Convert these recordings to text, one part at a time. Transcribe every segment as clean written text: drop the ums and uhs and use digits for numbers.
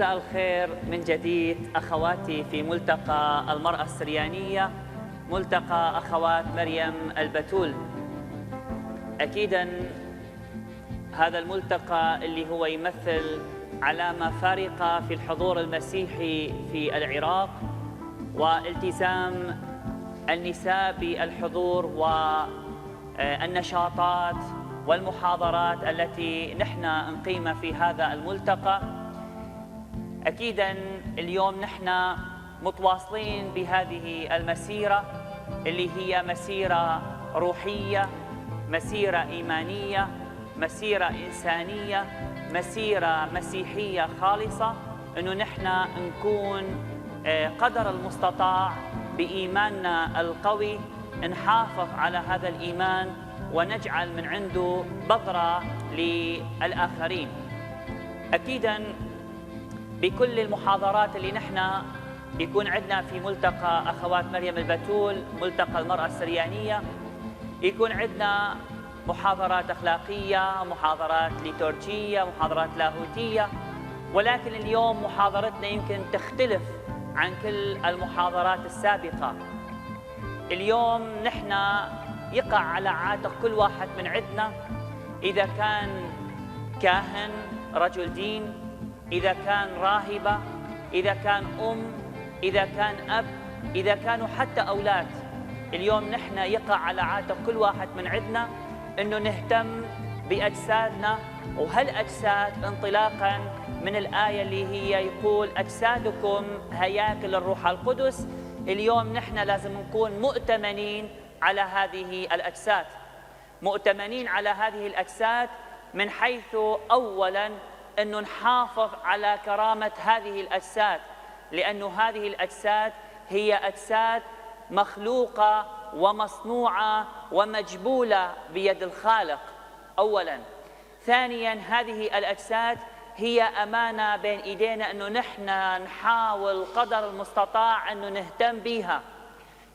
مساء الخير من جديد أخواتي في ملتقى المرأة السريانية، ملتقى أخوات مريم البتول. أكيداً هذا الملتقى اللي هو يمثل علامة فارقة في الحضور المسيحي في العراق والتزام النساء بالحضور والنشاطات والمحاضرات التي نحن نقيمها في هذا الملتقى. أكيداً اليوم نحن متواصلين بهذه المسيرة اللي هي مسيرة روحية، مسيرة إيمانية، مسيرة إنسانية، مسيرة مسيحية خالصة، إنه نحن نكون قدر المستطاع بإيماننا القوي نحافظ على هذا الإيمان ونجعل من عنده بذرة للآخرين. أكيداً بكل المحاضرات اللي نحن يكون عندنا في ملتقى أخوات مريم البتول، ملتقى المرأة السريانية، يكون عندنا محاضرات أخلاقية، محاضرات ليتورجية، محاضرات لاهوتية، ولكن اليوم محاضرتنا يمكن تختلف عن كل المحاضرات السابقة. اليوم نحن يقع على عاتق كل واحد من عندنا، إذا كان كاهن رجل دين، إذا كان راهبة، إذا كان إذا كان أب، إذا كانوا حتى أولاد، اليوم نحن يقع على عاتق كل واحد من عندنا إنه نهتم بأجسادنا، وهالأجساد انطلاقاً من الآية اللي هي يقول أجسادكم هياكل الروح القدس. اليوم نحن لازم نكون مؤتمنين على هذه الأجساد، مؤتمنين على هذه الأجساد من حيث أولاً أنه نحافظ على كرامة هذه الأجساد، لأن هذه الأجساد هي أجساد مخلوقة ومصنوعة ومجبولة بيد الخالق أولاً. ثانياً هذه الأجساد هي أمانة بين إيدينا أنه نحن نحاول قدر المستطاع أنه نهتم بها.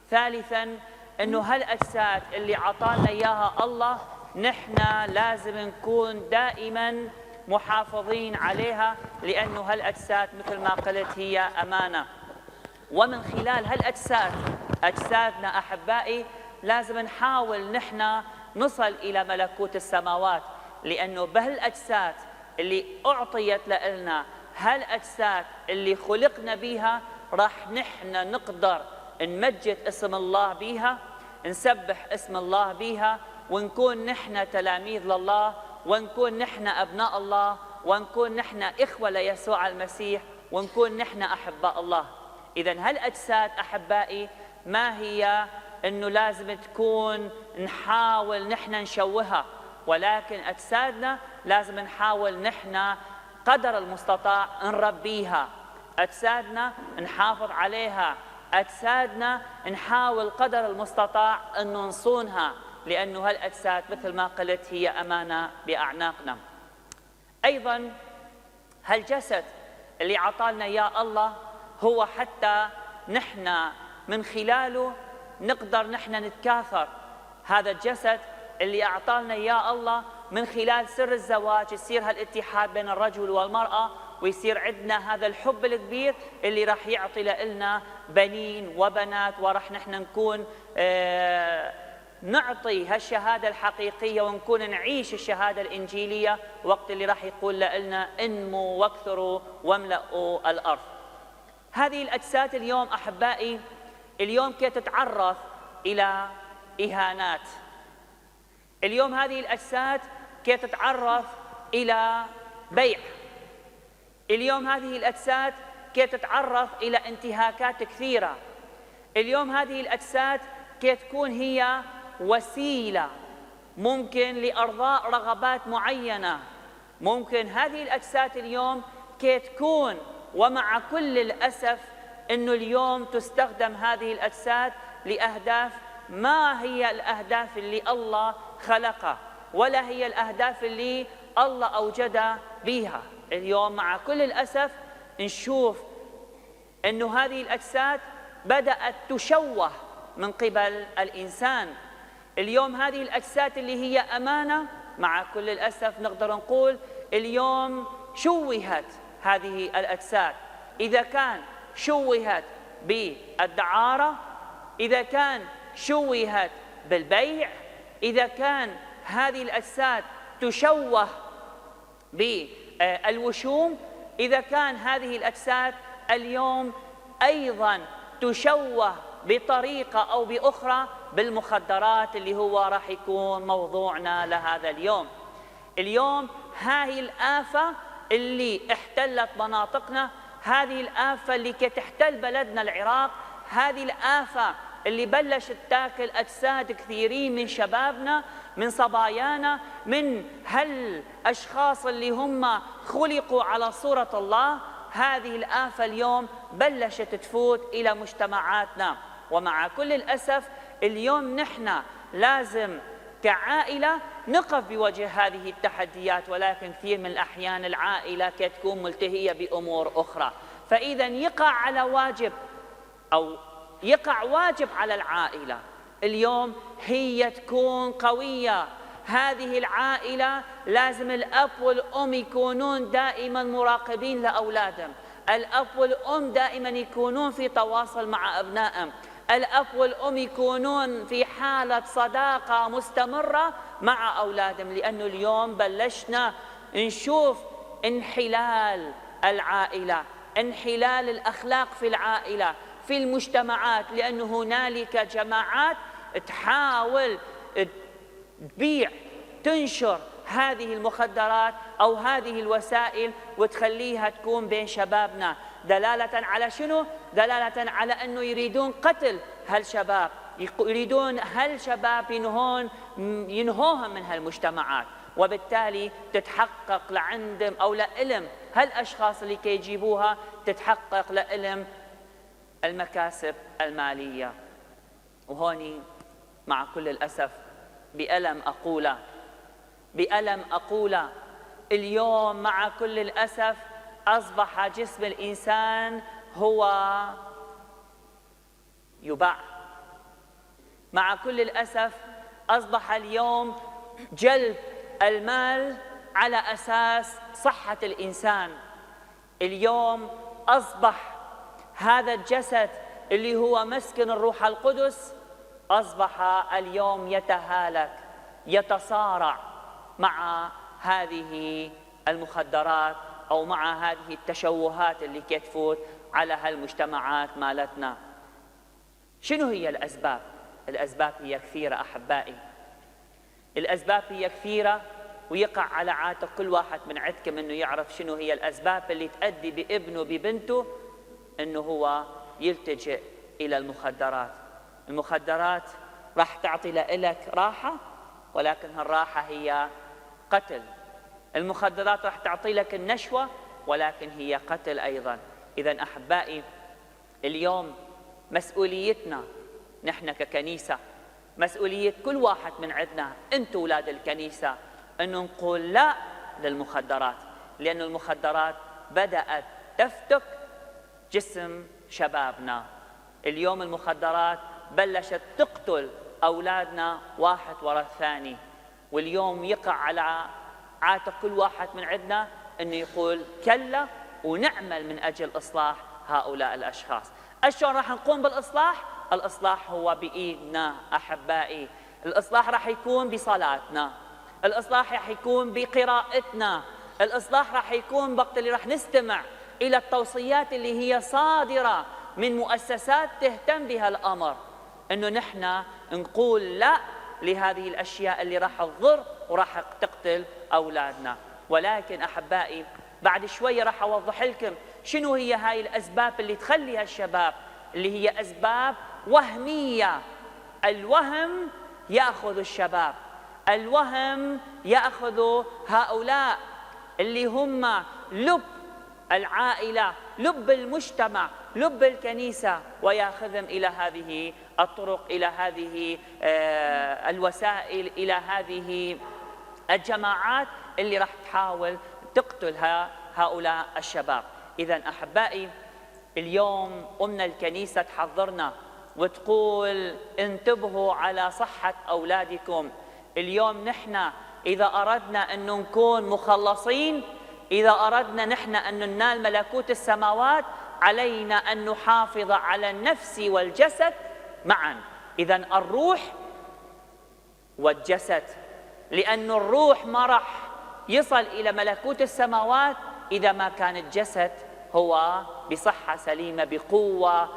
ثالثاً أنه هالأجساد اللي عطانا إياها الله نحن لازم نكون دائماً محافظين عليها، لأنه هالأجساد مثل ما قلت هي أمانة. ومن خلال هالأجساد، أجسادنا أحبائي، لازم نحاول نحن نصل إلى ملكوت السماوات، لأنه بهالأجساد اللي أعطيت لنا، هالأجساد اللي خلقنا بيها، راح نحن نقدر نمجد اسم الله بيها، نسبح اسم الله بيها، ونكون نحن تلاميذ لله، ونكون نحن أبناء الله، ونكون نحن إخوة ليسوع المسيح، ونكون نحن أحباء الله. إذن هالأجساد أحبائي ما هي أنه لازم تكون نحاول نحن نشوهها، ولكن أجسادنا لازم نحاول نحن قدر المستطاع نربيها، أجسادنا نحافظ عليها، أجسادنا نحاول قدر المستطاع أنه نصونها، لأنه هالأجساد مثل ما قلت هي أمانة بأعناقنا. أيضاً هالجسد اللي عطالنا يا الله هو حتى نحن من خلاله نقدر نحن نتكاثر. هذا الجسد اللي أعطالنا يا الله من خلال سر الزواج يصير هالاتحاد بين الرجل والمرأة، ويصير عندنا هذا الحب الكبير اللي راح يعطي لنا بنين وبنات، ورح نحن نكون نعطي هالشهادة الحقيقية، ونكون نعيش الشهادة الإنجيلية وقت اللي راح يقول لنا انموا واكثروا واملأوا الأرض. هذه الأجساد اليوم أحبائي، اليوم كي تتعرض إلى إهانات، اليوم هذه الأجساد كي تتعرض إلى بيع، اليوم هذه الأجساد كي تتعرض إلى انتهاكات كثيرة، اليوم هذه الأجساد كي تكون هي وسيلة ممكن لإرضاء رغبات معينة. ممكن هذه الأجساد اليوم كي تكون، ومع كل الأسف أنه اليوم تستخدم هذه الأجساد لأهداف ما هي الأهداف اللي الله خلقها، ولا هي الأهداف اللي الله أوجدها بها. اليوم مع كل الأسف نشوف أنه هذه الأجساد بدأت تشوه من قبل الإنسان. اليوم هذه الأجساد اللي هي أمانة مع كل الأسف نقدر نقول اليوم شوهت هذه الأجساد، إذا كان شوهت بالدعارة، إذا كان شوهت بالبيع، إذا كان هذه الأجساد تشوه بالوشوم، إذا كان هذه الأجساد اليوم أيضا تشوه بطريقة أو بأخرى بالمخدرات اللي هو راح يكون موضوعنا لهذا اليوم. اليوم هذه الآفة اللي احتلت مناطقنا، هذه الآفة اللي كتحتل بلدنا العراق، هذه الآفة اللي بلشت تاكل أجساد كثيرين من شبابنا، من صبايانا، من هالأشخاص اللي هم خلقوا على صورة الله. هذه الآفة اليوم بلشت تفوت إلى مجتمعاتنا، ومع كل الأسف اليوم نحن لازم كعائلة نقف بوجه هذه التحديات، ولكن كثير من الأحيان العائلة كتكون ملتهية بأمور أخرى. فإذا يقع واجب على العائلة اليوم هي تكون قوية. هذه العائلة لازم الأب والأم يكونون دائما مراقبين لأولادهم، الأب والأم دائما يكونون في تواصل مع أبنائهم، الأب والأم يكونون في حالة صداقة مستمرة مع أولادهم، لأنه اليوم بلشنا نشوف انحلال العائلة، انحلال الأخلاق في العائلة، في المجتمعات، لأنه هنالك جماعات تحاول تبيع تنشر هذه المخدرات أو هذه الوسائل وتخليها تكون بين شبابنا، دلالة على شنو؟ دلالة على أنه يريدون قتل هالشباب، يريدون هالشباب ينهوهم من هالمجتمعات، وبالتالي تتحقق لعندهم أو لإلهم هالأشخاص اللي كيجيبوها تتحقق لإلهم المكاسب المالية. وهوني مع كل الأسف بألم أقول اليوم مع كل الأسف أصبح جسم الإنسان هو يباع. مع كل الأسف أصبح اليوم جلب المال على أساس صحة الإنسان. اليوم أصبح هذا الجسد اللي هو مسكن الروح القدس أصبح اليوم يتهالك، يتصارع مع هذه المخدرات أو مع هذه التشوهات اللي كتفوت على هالمجتمعات مالتنا. شنو هي الأسباب؟ الأسباب هي كثيرة أحبائي، الأسباب هي كثيرة، ويقع على عاتق كل واحد من عندكم أنه يعرف شنو هي الأسباب اللي تؤدي بابنه ببنته أنه هو يلتجئ إلى المخدرات. المخدرات راح تعطي لك راحة، ولكن هالراحة هي قتل. المخدرات راح تعطي لك النشوة، ولكن هي قتل أيضا. إذن أحبائي اليوم مسؤوليتنا نحن ككنيسة، مسؤولية كل واحد من عندنا، أنتم أولاد الكنيسة، أنه نقول لا للمخدرات، لأن المخدرات بدأت تفتك جسم شبابنا. اليوم المخدرات بلشت تقتل أولادنا واحد وراء الثاني، واليوم يقع على عاتق كل واحد من عندنا أنه يقول كلا ونعمل من أجل إصلاح هؤلاء الأشخاص. شلون راح نقوم بالإصلاح؟ الإصلاح هو بإيدنا أحبائي. الإصلاح راح يكون بصلاتنا، الإصلاح راح يكون بقراءتنا، الإصلاح راح يكون وقت اللي راح نستمع إلى التوصيات اللي هي صادرة من مؤسسات تهتم بها الأمر، أنه نحن نقول لا لهذه الأشياء اللي راح تضر وراح تقتل أولادنا. ولكن أحبائي بعد شوية راح أوضح لكم شنو هي هاي الأسباب اللي تخلي هالشباب، اللي هي أسباب وهمية. الوهم يأخذ الشباب، الوهم يأخذ هؤلاء اللي هم لب العائلة، لب المجتمع، لب الكنيسة، ويأخذهم إلى هذه الطرق، إلى هذه الوسائل، إلى هذه الجماعات اللي راح تحاول تقتل هؤلاء الشباب. إذن أحبائي اليوم أمنا الكنيسة تحذرنا وتقول انتبهوا على صحة أولادكم. اليوم نحن إذا أردنا أن نكون مخلصين إذا أردنا نحن أن ننال ملكوت السماوات علينا أن نحافظ على النفس والجسد معا. إذن الروح والجسد، لأن الروح ما راح يصل إلى ملكوت السماوات إذا ما كان الجسد هو بصحة سليمة بقوة.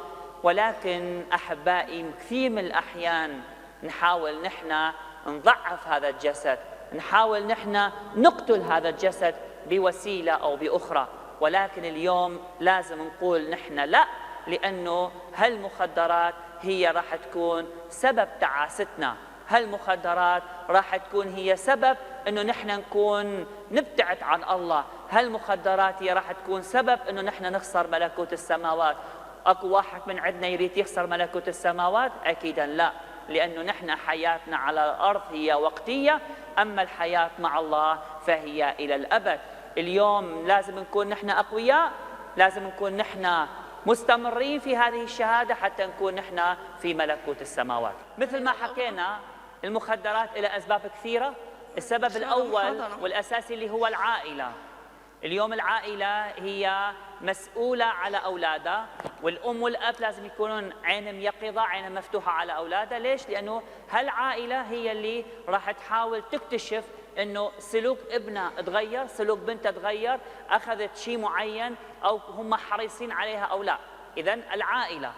ولكن أحبائي كثير من الأحيان نحاول نحن نضعف هذا الجسد، نحاول نحن نقتل هذا الجسد بوسيلة أو بأخرى. ولكن اليوم لازم نقول نحن لا، لأنه هالمخدرات هي راح تكون سبب تعاستنا، هالمخدرات راح تكون هي سبب أنه نحن نكون نبتعد عن الله، هالمخدرات هي راح تكون سبب أنه نحن نخسر ملكوت السماوات. أكو واحد من عندنا يريد يخسر ملكوت السماوات؟ أكيدا لا، لأنه نحن حياتنا على الأرض هي وقتية، أما الحياة مع الله فهي إلى الأبد. اليوم لازم نكون نحن أقوياء، لازم نكون نحن مستمرين في هذه الشهادة حتى نكون نحن في ملكوت السماوات. مثل ما حكينا المخدرات إلى أسباب كثيرة. السبب الأول والأساسي اللي هو العائلة. اليوم العائلة هي مسؤولة على أولادها، والأم والأب لازم يكونون عينهم يقظة، عينهم مفتوحة على أولادها. ليش؟ لأنه هالعائلة هي اللي راح تحاول تكتشف أنه سلوك ابنها تغير، سلوك بنتها تغير، أخذت شيء معين أو هم حريصين عليها أو لا. إذن العائلة.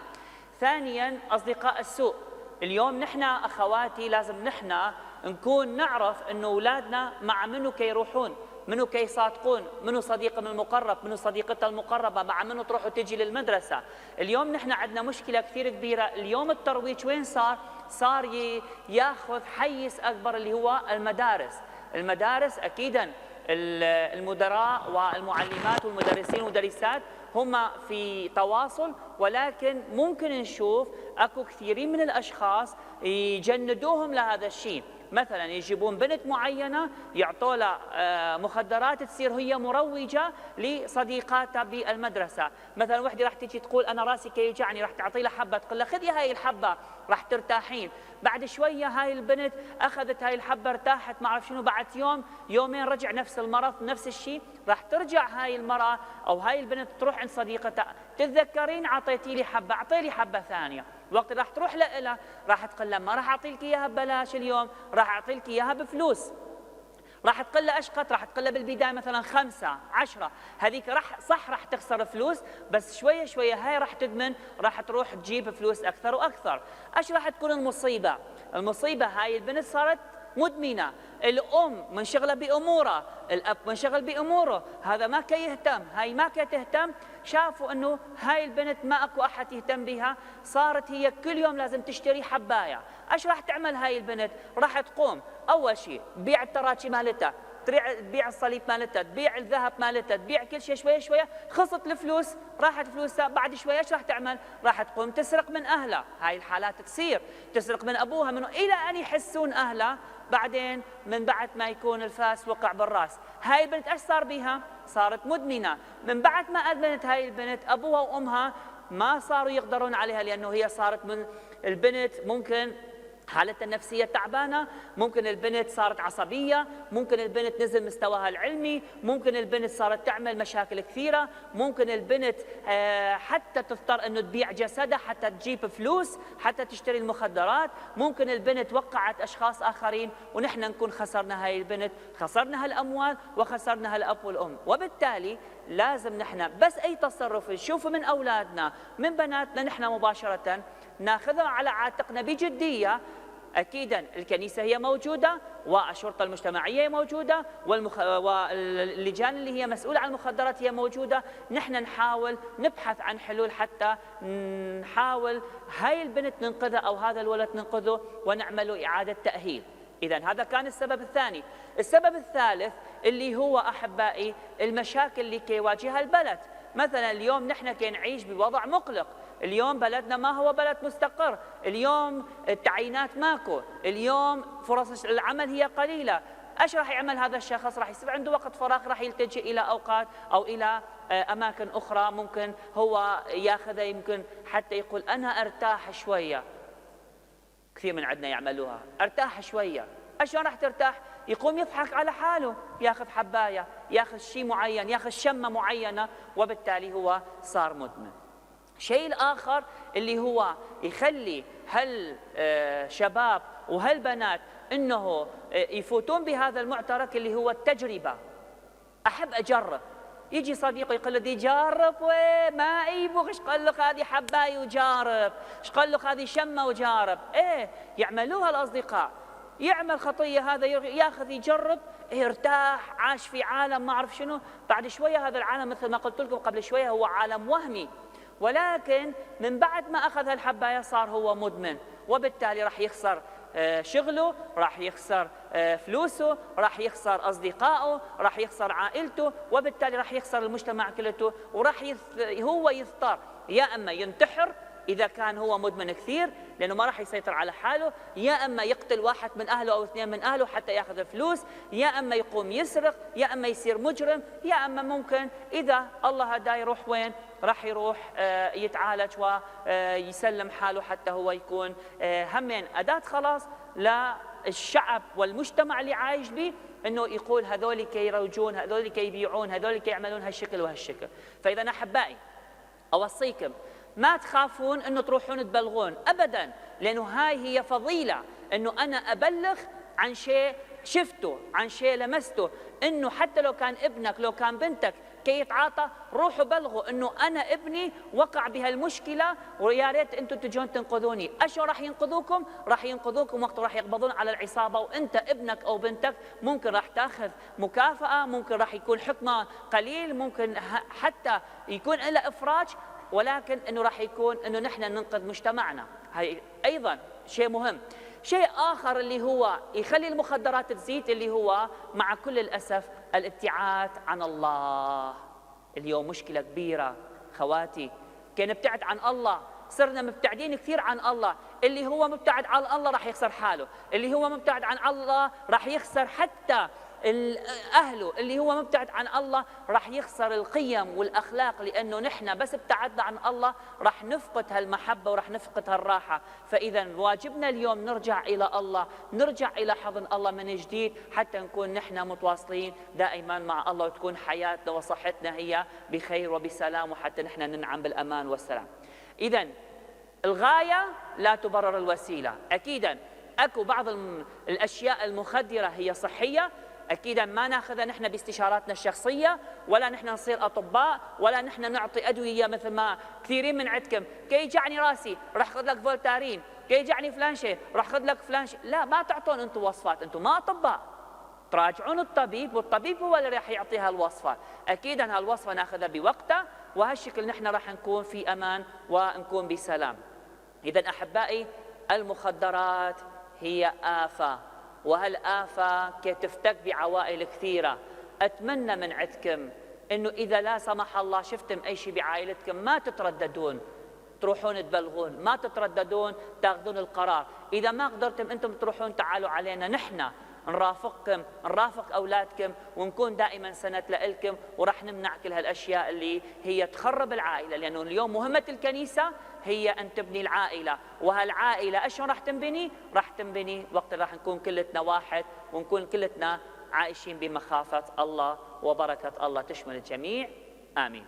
ثانياً أصدقاء السوء. اليوم نحن أخواتي لازم نحن نكون نعرف أنه أولادنا مع منو كي يروحون، منو كي يصادقون، منو صديقهم المقرب، منو صديقتها المقربة، مع منو تروح وتجي للمدرسة. اليوم نحن عندنا مشكلة كثير كبيرة. اليوم الترويج وين صار ياخذ حيز أكبر اللي هو المدارس. المدارس أكيداً المدراء والمعلمات والمدرسين والمدرسات هم في تواصل، ولكن ممكن نشوف أكو كثيرين من الأشخاص يجندوهم لهذا الشيء. مثلا يجيبون بنت معينة يعطوا لها مخدرات تصير هي مروجة لصديقاتها بالمدرسة. مثلا وحدة راح تيجي تقول أنا راسي كيوجعني، راح تعطي لها حبة تقول لها خذي هاي الحبة راح ترتاحين. بعد شوية هاي البنت أخذت هاي الحبة ارتاحت ما أعرف شنو، بعد يوم يومين رجع نفس المرض نفس الشيء. راح ترجع هاي المرأة أو هاي البنت تروح عند صديقتها، تتذكرين أعطيتي لي حبة، أعطي لي حبة ثانية. وقت راح تروح لها راح تقول لها ما راح أعطيك إياها ببلاش اليوم، راح أعطيك إياها بفلوس. راح تقول لها أشقط، راح تقول لها بالبداية مثلا 5 10، هذيك راح تخسر فلوس، بس شوية شوية هاي راح تدمن، راح تروح تجيب فلوس أكثر وأكثر. إيش راح تكون المصيبة؟ المصيبة هاي البنت صارت مدمنة، الأم منشغلة بأمورها، الأب منشغل بأموره، هذا ما كي يهتم، هاي ما كي تهتم. شافوا أنه هاي البنت ما أكو أحد يهتم بها، صارت هي كل يوم لازم تشتري حباية. إيش راح تعمل هاي البنت؟ راح تقوم أول شيء تبيع التراتشي مالتها، تبيع الصليب مالتها، تبيع الذهب مالتها، تبيع كل شيء. شوية شوية خلصت الفلوس، راحت فلوسها. بعد شوية ايش راح تعمل؟ راح تقوم تسرق من أهلها. هاي الحالات تصير، تسرق من أبوها منه إلى أن يحسون أهلها. بعدين من بعد ما يكون الفاس وقع بالراس، هاي البنت ايش صار بيها؟ صارت مدمنة. من بعد ما أدمنت هاي البنت، أبوها وأمها ما صاروا يقدرون عليها، لأنه هي صارت من البنت ممكن حالتها النفسية تعبانة، ممكن البنت صارت عصبية، ممكن البنت نزل مستواها العلمي، ممكن البنت صارت تعمل مشاكل كثيرة، ممكن البنت حتى تضطر أنه تبيع جسدها حتى تجيب فلوس، حتى تشتري المخدرات. ممكن البنت وقعت أشخاص آخرين ونحن نكون خسرنا هاي البنت، خسرنا هالأموال وخسرنا هالأب والأم. وبالتالي لازم نحن بس أي تصرف نشوفه من أولادنا من بناتنا نحن مباشرة ناخذها على عاتقنا بجدية. أكيداً الكنيسة هي موجودة، والشرطة المجتمعية موجودة، واللجان اللي هي مسؤولة عن المخدرات هي موجودة. نحن نحاول نبحث عن حلول حتى نحاول هاي البنت ننقذها أو هذا الولد ننقذه ونعمل إعادة تأهيل. إذن هذا كان السبب الثاني. السبب الثالث اللي هو أحبائي المشاكل اللي كيواجهها البلد. مثلا اليوم نحن كي نعيش بوضع مقلق، اليوم بلدنا ما هو بلد مستقر، اليوم التعيينات ماكو، اليوم فرص العمل هي قليلة. ايش راح يعمل هذا الشخص؟ راح يصير عنده وقت فراغ، راح يلتجئ الى اوقات او الى اماكن اخرى ممكن هو ياخذها، يمكن حتى يقول انا ارتاح شوية. كثير من عندنا يعملوها، ارتاح شوية. شلون راح ترتاح؟ يقوم يضحك على حاله، ياخذ حباية، ياخذ شيء معين، ياخذ شمة معينة، وبالتالي هو صار مدمن. شيء الآخر اللي هو يخلي هالشباب وهالبنات إنه يفوتون بهذا المعترك اللي هو التجربة. أحب أجرب، يجي صديقه يقول له دي جرب، ما يبغى، ايش قال لك هذه حباية وجارب، ايش قال لك هذه شمة وجارب. ايه يعملوها الأصدقاء، يعمل خطية هذا، ياخذ يجرب، ارتاح، عاش في عالم ما أعرف شنو، بعد شوية هذا العالم مثل ما قلت لكم قبل شوية هو عالم وهمي، ولكن من بعد ما أخذ هالحباية صار هو مدمن، وبالتالي راح يخسر شغله، راح يخسر فلوسه، راح يخسر أصدقائه، راح يخسر عائلته، وبالتالي راح يخسر المجتمع كلته، وراح هو يضطر يا أما ينتحر إذا كان هو مدمن كثير لأنه ما راح يسيطر على حاله، يا أما يقتل واحد من أهله أو اثنين من أهله حتى يأخذ فلوس، يا أما يقوم يسرق، يا أما يصير مجرم، يا أما ممكن إذا الله هداه يروح وين؟ راح يروح يتعالج ويسلم حاله حتى هو يكون همين أداة خلاص للشعب والمجتمع اللي عايش به، انه يقول هذول كي يروجون، هذول كي يبيعون، هذول كي يعملون هالشكل وهالشكل. فاذا احبائي اوصيكم ما تخافون انه تروحون تبلغون ابدا، لانه هاي هي فضيله، انه انا ابلغ عن شيء شفته، عن شيء لمسته، انه حتى لو كان ابنك لو كان بنتك كي يتعاطى، روحوا بلغوا انه انا ابني وقع بهالمشكله ويا ريت انتم تجون تنقذوني. اشو راح ينقذوكم؟ راح ينقذوكم وقت راح يقبضون على العصابه، وانت ابنك او بنتك ممكن راح تاخذ مكافاه، ممكن راح يكون حكمه قليل، ممكن حتى يكون له افراج، ولكن انه راح يكون انه نحن ننقذ مجتمعنا. هي ايضا شيء مهم. شيء آخر اللي هو يخلي المخدرات تزيد اللي هو مع كل الأسف الابتعاد عن الله. اليوم مشكلة كبيرة خواتي، كي نبتعد عن الله، صرنا مبتعدين كثير عن الله. اللي هو مبتعد عن الله راح يخسر حاله، اللي هو مبتعد عن الله راح يخسر حتى أهله، اللي هو مبتعد عن الله راح يخسر القيم والأخلاق، لأنه نحن بس ابتعدنا عن الله راح نفقد هالمحبة وراح نفقد هالراحة. فإذا واجبنا اليوم نرجع إلى الله، نرجع إلى حضن الله من جديد حتى نكون نحن متواصلين دائما مع الله، وتكون حياتنا وصحتنا هي بخير وبسلام، وحتى نحن ننعم بالأمان والسلام. إذا الغاية لا تبرر الوسيلة. أكيدا أكو بعض الأشياء المخدرة هي صحية، أكيدا ما ناخذها نحن باستشاراتنا الشخصية، ولا نحن نصير أطباء، ولا نحن نعطي أدوية مثل ما كثيرين من عندكم، كي يجعني راسي راح أخذ لك فولتارين، كي يجعني فلان شيء راح أخذ لك فلان شيء. لا، ما تعطون أنتم وصفات، أنتم ما أطباء، تراجعون الطبيب، والطبيب هو اللي راح يعطيها الوصفة. أكيدا هالوصفة ناخذها بوقتها، وهالشكل نحن راح نكون في أمان ونكون بسلام. إذا أحبائي المخدرات هي آفة، وهالآفة كي تفتك بعوائل كثيرة. أتمنى من عندكم إنه إذا لا سمح الله شفتم أي شيء بعائلتكم ما تترددون تروحون تبلغون، ما تترددون تاخذون القرار. إذا ما قدرتم أنتم تروحون تعالوا علينا، نحن نرافقكم، نرافق أولادكم، ونكون دائما سند لكم، ورح نمنع كل هالأشياء اللي هي تخرب العائلة. لأنه اليوم مهمة الكنيسة هي أن تبني العائلة، وهالعائلة أشون رح تنبني؟ رح تنبني وقت رح نكون كلتنا واحد، ونكون كلتنا عايشين بمخافة الله، وبركة الله تشمل الجميع. آمين.